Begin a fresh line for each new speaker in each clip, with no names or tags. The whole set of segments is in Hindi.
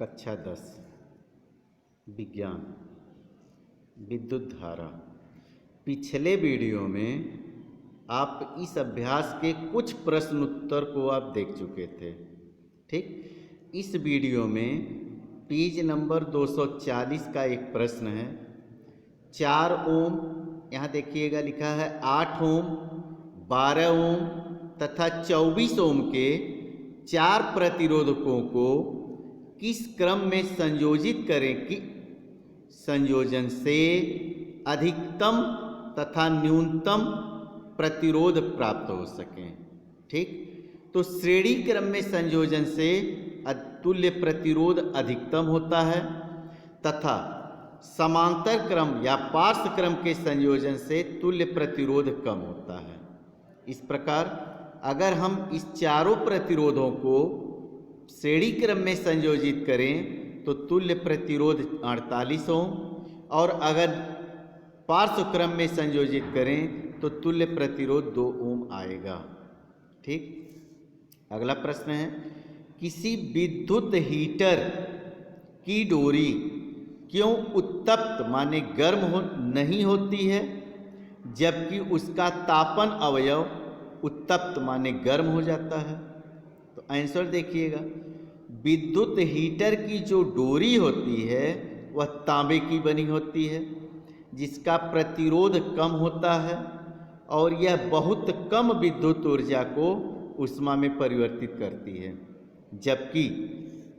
कक्षा 10 विज्ञान विद्युत धारा। पिछले वीडियो में आप इस अभ्यास के कुछ प्रश्न उत्तर को आप देख चुके थे। ठीक, इस वीडियो में पेज नंबर 240 का एक प्रश्न है। 4 ओम, यहाँ देखिएगा लिखा है 8 ओम, 12 ओम तथा 24 ओम के 4 प्रतिरोधकों को किस क्रम में संयोजित करें कि संयोजन से अधिकतम तथा न्यूनतम प्रतिरोध प्राप्त हो सके। ठीक, तो श्रेणी क्रम में संयोजन से तुल्य प्रतिरोध अधिकतम होता है तथा समांतर क्रम या पार्श्व क्रम के संयोजन से तुल्य प्रतिरोध कम होता है। इस प्रकार अगर हम इस चारों प्रतिरोधों को श्रेणी क्रम में संयोजित करें तो तुल्य प्रतिरोध 48 ओम, और अगर पार्श्व क्रम में संयोजित करें तो तुल्य प्रतिरोध 2 ओम आएगा। ठीक, अगला प्रश्न है, किसी विद्युत हीटर की डोरी क्यों उत्तप्त माने गर्म नहीं होती है जबकि उसका तापन अवयव उत्तप्त माने गर्म हो जाता है? तो आंसर देखिएगा, विद्युत हीटर की जो डोरी होती है वह तांबे की बनी होती है जिसका प्रतिरोध कम होता है और यह बहुत कम विद्युत ऊर्जा को ऊष्मा में परिवर्तित करती है, जबकि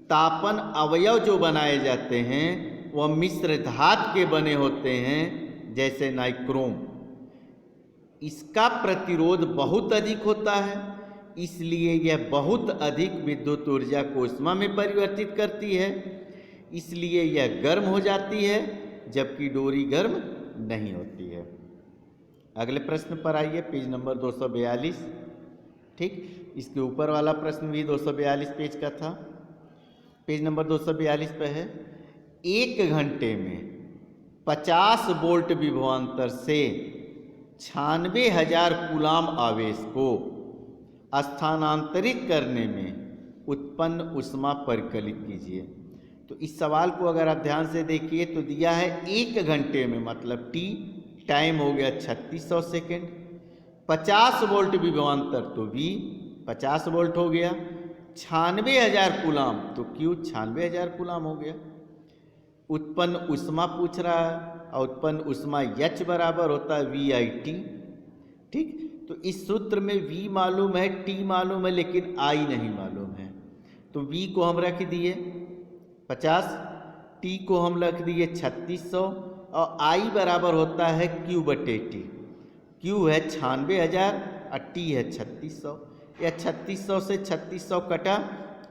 तापन अवयव जो बनाए जाते हैं वह मिश्र धातु के बने होते हैं जैसे नाइक्रोम। इसका प्रतिरोध बहुत अधिक होता है, इसलिए यह बहुत अधिक विद्युत ऊर्जा को ऊष्मा में परिवर्तित करती है, इसलिए यह गर्म हो जाती है जबकि डोरी गर्म नहीं होती है। अगले प्रश्न पर आइए, पेज नंबर 242। ठीक, इसके ऊपर वाला प्रश्न भी 242 पेज का था। पेज नंबर 242 पे है, 1 घंटे में 50 वोल्ट विभवांतर से 96,000 कूलाम आवेश को स्थानांतरित करने में उत्पन्न ऊष्मा परिकलित कीजिए। तो इस सवाल को अगर आप ध्यान से देखिए तो दिया है 1 घंटे में, मतलब टी टाइम हो गया 3600 सेकेंड, 50 वोल्ट विभवांतर तो वी 50 वोल्ट हो गया, 96,000 कूलाम तो क्यू 96,000 कूलाम हो गया। उत्पन्न ऊष्मा पूछ रहा है और उत्पन्न ऊष्मा एच बराबर होता है VIT। ठीक, तो इस सूत्र में V मालूम है, T मालूम है, लेकिन I नहीं मालूम है। तो V को हम रख दिए 50, T को हम रख दिए 3600 और I बराबर होता है Q/T। Q है 96,000 और T है 3600। यह 3600 से 3600 कटा,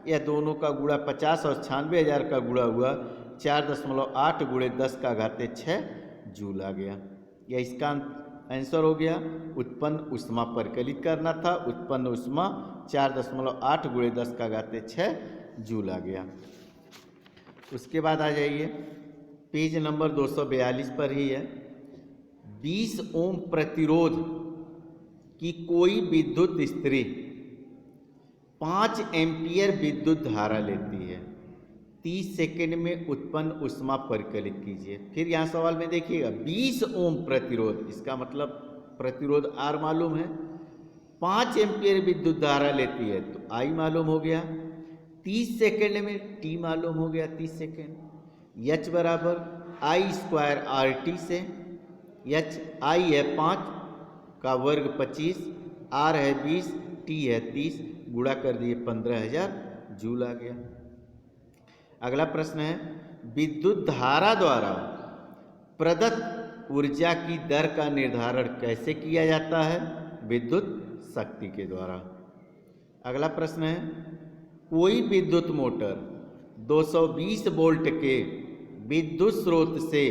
यह दोनों का गुणा 50 और 96,000 का गुणा हुआ 4.8 × 10⁻6 जूल आ गया। यह इसका आंसर हो गया। उत्पन्न ऊष्मा परिकलित करना था, उत्पन्न ऊष्मा 4.8 × 10⁻6 जूल आ गया। उसके बाद आ जाइए, पेज नंबर 242 पर ही है, 20 ओम प्रतिरोध की कोई विद्युत स्त्री 5 एम्पियर विद्युत धारा लेती है, 30 सेकेंड में उत्पन्न ऊष्मा परिकलित कीजिए। फिर यहाँ सवाल में देखिएगा 20 ओम प्रतिरोध, इसका मतलब प्रतिरोध R मालूम है, 5 एम्पियर विद्युत धारा लेती है तो I मालूम हो गया, 30 सेकेंड में T मालूम हो गया 30 सेकेंड, H बराबर I² RT से, H I है 5 का वर्ग 25, R है 20, T है 30, गुणा कर दिए 15,000 जूल आ गया। अगला प्रश्न है, विद्युत धारा द्वारा प्रदत्त ऊर्जा की दर का निर्धारण कैसे किया जाता है? विद्युत शक्ति के द्वारा। अगला प्रश्न है, कोई विद्युत मोटर 220 वोल्ट के विद्युत स्रोत से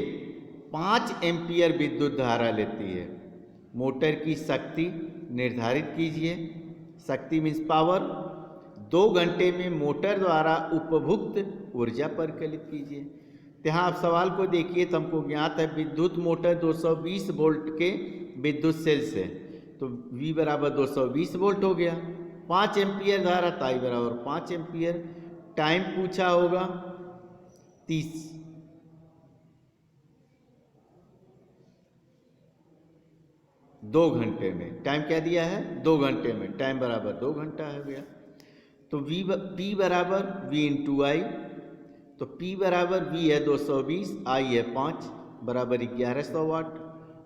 5 एम्पियर विद्युत धारा लेती है, मोटर की शक्ति निर्धारित कीजिए। शक्ति मीन्स पावर। 2 घंटे में मोटर द्वारा उपभुक्त ऊर्जा परिकलित कीजिए। यहाँ आप सवाल को देखिए तो हमको ज्ञात है विद्युत मोटर 220 वोल्ट के विद्युत सेल से, तो V बराबर 220 वोल्ट हो गया, 5 एम्पियर धारा, तो I बराबर 5 एम्पियर। टाइम पूछा होगा 30। दो घंटे में टाइम क्या दिया है, 2 घंटे में, टाइम बराबर 2 घंटा है भैया। तो P बराबर V इंटू आई, तो P बराबर V है 220, I है 5 बराबर 1100 वाट।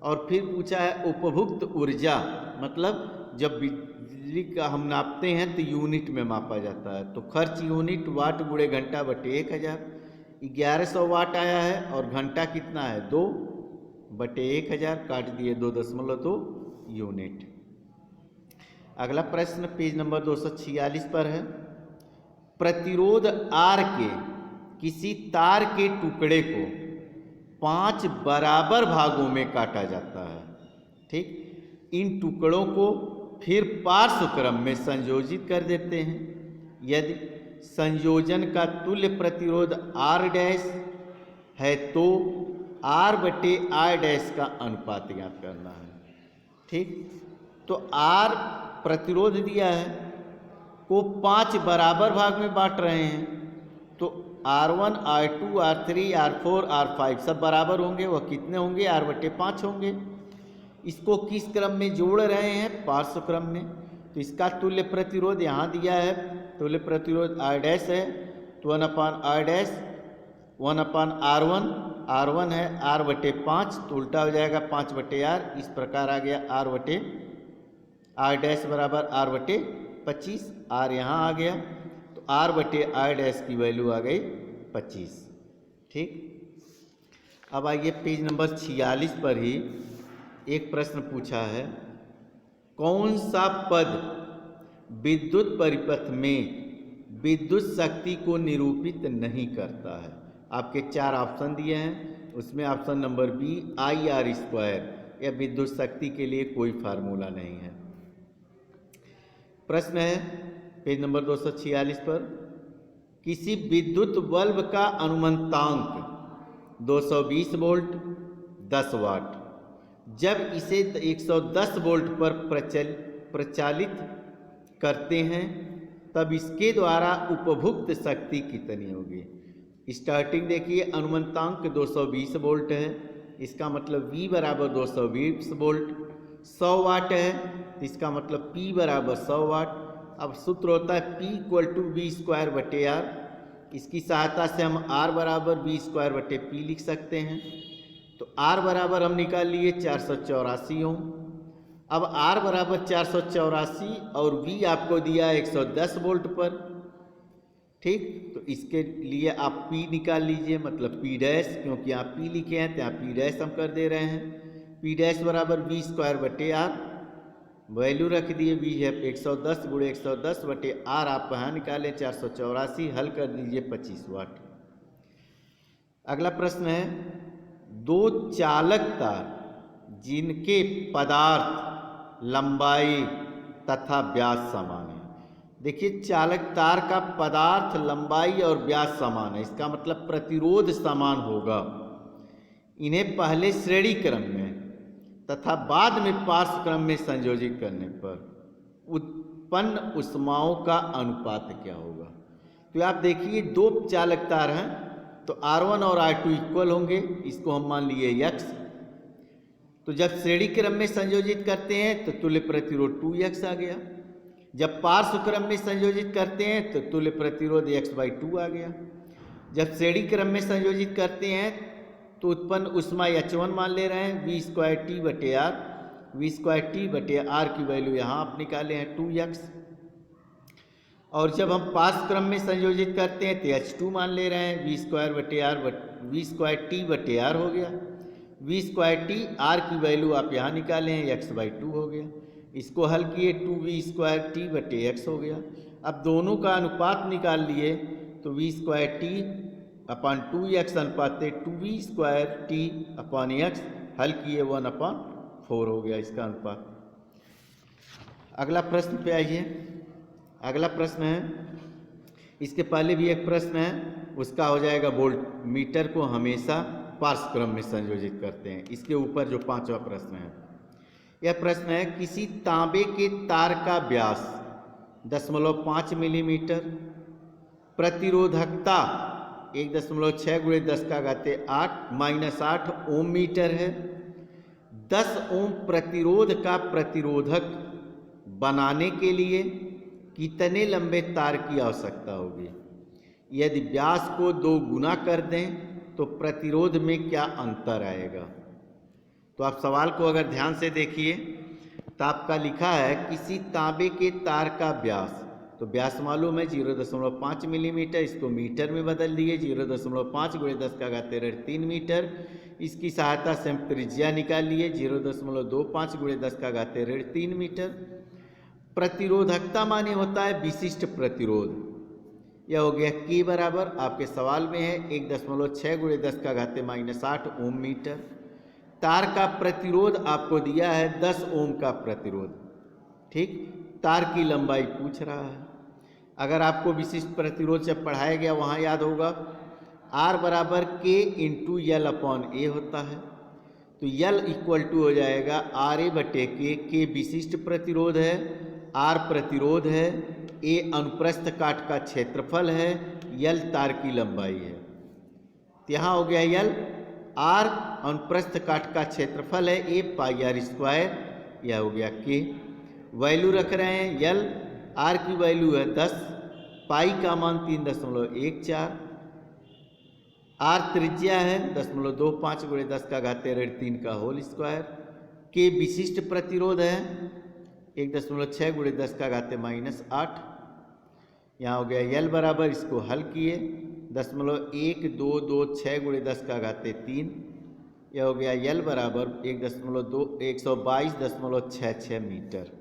और फिर पूछा है उपभुक्त ऊर्जा, मतलब जब बिजली का हम नापते हैं तो यूनिट में मापा जाता है, तो खर्च यूनिट वाट गुणे घंटा बटे 1000। 1100 वाट आया है और घंटा कितना है 2 बटे 1000, काट दिए 2.2 यूनिट। अगला प्रश्न पेज नंबर 246 पर है। प्रतिरोध R के किसी तार के टुकड़े को 5 बराबर भागों में काटा जाता है। ठीक, इन टुकड़ों को फिर पार्श्व क्रम में संयोजित कर देते हैं। यदि संयोजन का तुल्य प्रतिरोध R डैश है तो R बटे R डैश का अनुपात ज्ञात करना है। ठीक, तो R प्रतिरोध दिया है को 5 बराबर भाग में बांट रहे हैं, तो R1, R2, R3, R4, R5 सब बराबर होंगे। वह कितने होंगे, R बटे 5 होंगे। इसको किस क्रम में जोड़ रहे हैं, पार्श्व क्रम में। तो इसका तुल्य प्रतिरोध यहाँ दिया है, तुल्य प्रतिरोध R डैश है, तो 1/R डैश 1/R1, R1 है R बटे 5, तो उल्टा हो जाएगा 5 बटे R। इस प्रकार आ गया R बटे R डैश बराबर R बटे 25। R यहाँ आ गया, तो R बटे R डैश की वैल्यू आ गई 25। ठीक, अब आइए पेज नंबर 46 पर ही एक प्रश्न पूछा है, कौन सा पद विद्युत परिपथ में विद्युत शक्ति को निरूपित नहीं करता है। आपके 4 ऑप्शन दिए हैं, उसमें ऑप्शन नंबर बी IR², यह विद्युत शक्ति के लिए कोई फार्मूला नहीं है। प्रश्न है पेज नंबर 246 पर, किसी विद्युत बल्ब का अनुमंतांक 220 वोल्ट 10 वाट, जब इसे 110 वोल्ट पर प्रचालित करते हैं तब इसके द्वारा उपभुक्त शक्ति कितनी होगी। स्टार्टिंग देखिए, अनुमंतांक 220 वोल्ट है, इसका मतलब V बराबर 220 वोल्ट, 100 वाट है, तो इसका मतलब P बराबर 100 वाट। अब सूत्र होता है P = V² बटे R। इसकी सहायता से हम R बराबर V² बटे P लिख सकते हैं। तो R बराबर हम निकाल लिए 484 ओम। अब R बराबर 484 और V आपको दिया 110 वोल्ट पर। ठीक, तो इसके लिए आप P निकाल लीजिए, मतलब P डैश, क्योंकि यहाँ P लिखे हैं तो यहाँ P डैश हम कर दे रहे हैं। P डैश बराबर V² बटे R, वैल्यू रख दिए, V है 110 गुणे 110 बटे R, आप यहाँ निकालें 484, हल कर दीजिए 25 वाट। अगला प्रश्न है, 2 चालक तार जिनके पदार्थ लंबाई तथा व्यास समान है। देखिए, चालक तार का पदार्थ लंबाई और व्यास समान है, इसका मतलब प्रतिरोध समान होगा। इन्हें पहले श्रेणी क्रम में तथा बाद में पार्श्व क्रम में संयोजित करने पर उत्पन्न ऊष्माओं का अनुपात क्या होगा। तो आप देखिए, 2 चालक तार हैं, तो R1 और R2 इक्वल होंगे, इसको हम मान लिए X। तो जब श्रेणी क्रम में संयोजित करते हैं तो तुल्य प्रतिरोध 2X आ गया। जब पार्श्व क्रम में संयोजित करते हैं तो तुल्य प्रतिरोध X/2 आ गया। जब श्रेणी क्रम में संयोजित करते हैं तो उत्पन्न ऊष्मा H1 मान ले रहे हैं, V² बटे R। V² बटे R की वैल्यू यहाँ आप निकाले हैं 2X। और जब हम पार्श्व क्रम में संयोजित करते हैं तो H2 मान ले रहे हैं, V² बटे R, V² बटे R हो गया। V² R की वैल्यू आप यहाँ निकाले हैं, X/2 हो गया। इसको हल किए, 2V² बटे X हो गया। अब दोनों का अनुपात निकाल लिए, तो V² अपन 2X अनुपात 2V² अपन X, हल किए 1/4 हो गया इसका अनुपात। अगला प्रश्न पे आइए। अगला प्रश्न है, इसके पहले भी एक प्रश्न है, उसका हो जाएगा वोल्ट मीटर को हमेशा पार्श्व क्रम में संयोजित करते हैं। इसके ऊपर जो 5वां प्रश्न है, यह प्रश्न है, किसी तांबे के तार का व्यास 0.5 मिलीमीटर, प्रतिरोधकता 1.6 गुणे 10 का घाते 8 -8 ओम मीटर है। 10 ओम प्रतिरोध का प्रतिरोधक बनाने के लिए कितने लंबे तार की आवश्यकता होगी? यदि व्यास को 2 गुना कर दें तो प्रतिरोध में क्या अंतर आएगा? तो आप सवाल को अगर ध्यान से देखिए तो आपका लिखा है किसी तांबे के तार का व्यास, तो व्यास मालूम है 0.5 मिलीमीटर, इसको मीटर में बदल दिए 0.5 गुणे 10 का घाते 3 मीटर। इसकी सहायता से हम त्रिज्या निकाल लिए 0.25 गुणे 10 का घाते 3 मीटर। प्रतिरोधकता माने होता है विशिष्ट प्रतिरोध। यह हो गया के बराबर, आपके सवाल में है 1.6 गुणे 10 का घाते -8 ओम मीटर। तार का प्रतिरोध आपको दिया है 10 ओम का प्रतिरोध, ठीक। तार की लंबाई पूछ रहा है। अगर आपको विशिष्ट प्रतिरोध जब पढ़ाया गया वहाँ याद होगा R बराबर K इंटू यल अपॉन ए होता है, तो यल इक्वल टू हो जाएगा RA बटे के विशिष्ट प्रतिरोध है, R प्रतिरोध है, ए अनुप्रस्थ काट का क्षेत्रफल है, यल तार की लंबाई है। तो यहाँ हो गया यल, R अनुप्रस्थ काट का क्षेत्रफल है, ए पाई आर स्क्वायर, यह हो गया के। वैल्यू रख रहे हैं यल, R की वैल्यू है 10, पाई का मान 3.14, R त्रिज्या है 0.25 गुणे 10 का घाते 3 का होल स्क्वायर, के विशिष्ट प्रतिरोध है 1.6 गुणे 10 का घाते -8। यहाँ हो गया यल बराबर, इसको हल किए 0.1226 गुणे 10 का घाते 3, यह हो गया यल बराबर 122.66 मीटर।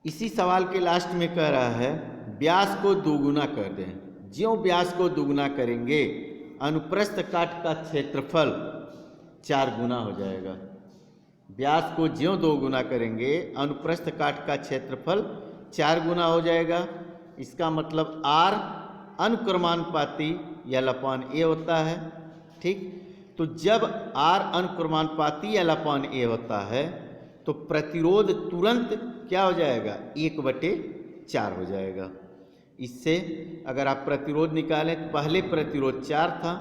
इसी सवाल के लास्ट में कह रहा है व्यास को दोगुना कर दें। ज्यों व्यास को दोगुना करेंगे अनुप्रस्थ काट का क्षेत्रफल 4 गुना हो जाएगा। व्यास को ज्यों 2 गुना करेंगे अनुप्रस्थ काट का क्षेत्रफल 4 गुना हो जाएगा। इसका मतलब R अनुक्रमानुपाती यल अपॉन ए होता है, ठीक। तो जब R अनुक्रमानुपाती यल अपॉन ए होता है तो प्रतिरोध तुरंत क्या हो जाएगा 1/4 हो जाएगा। इससे अगर आप प्रतिरोध निकालें तो पहले प्रतिरोध 4 था,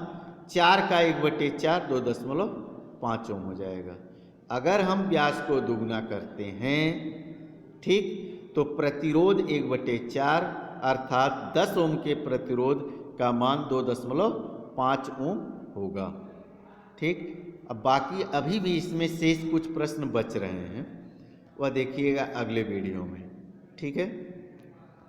4 का 1/4 2.5 ओम हो जाएगा। अगर हम व्यास को दोगुना करते हैं, ठीक, तो प्रतिरोध 1/4 अर्थात 10 ओम के प्रतिरोध का मान 2.5 ओम होगा, ठीक। अब बाकी अभी भी इसमें शेष कुछ प्रश्न बच रहे हैं, वह देखिएगा अगले वीडियो में, ठीक है।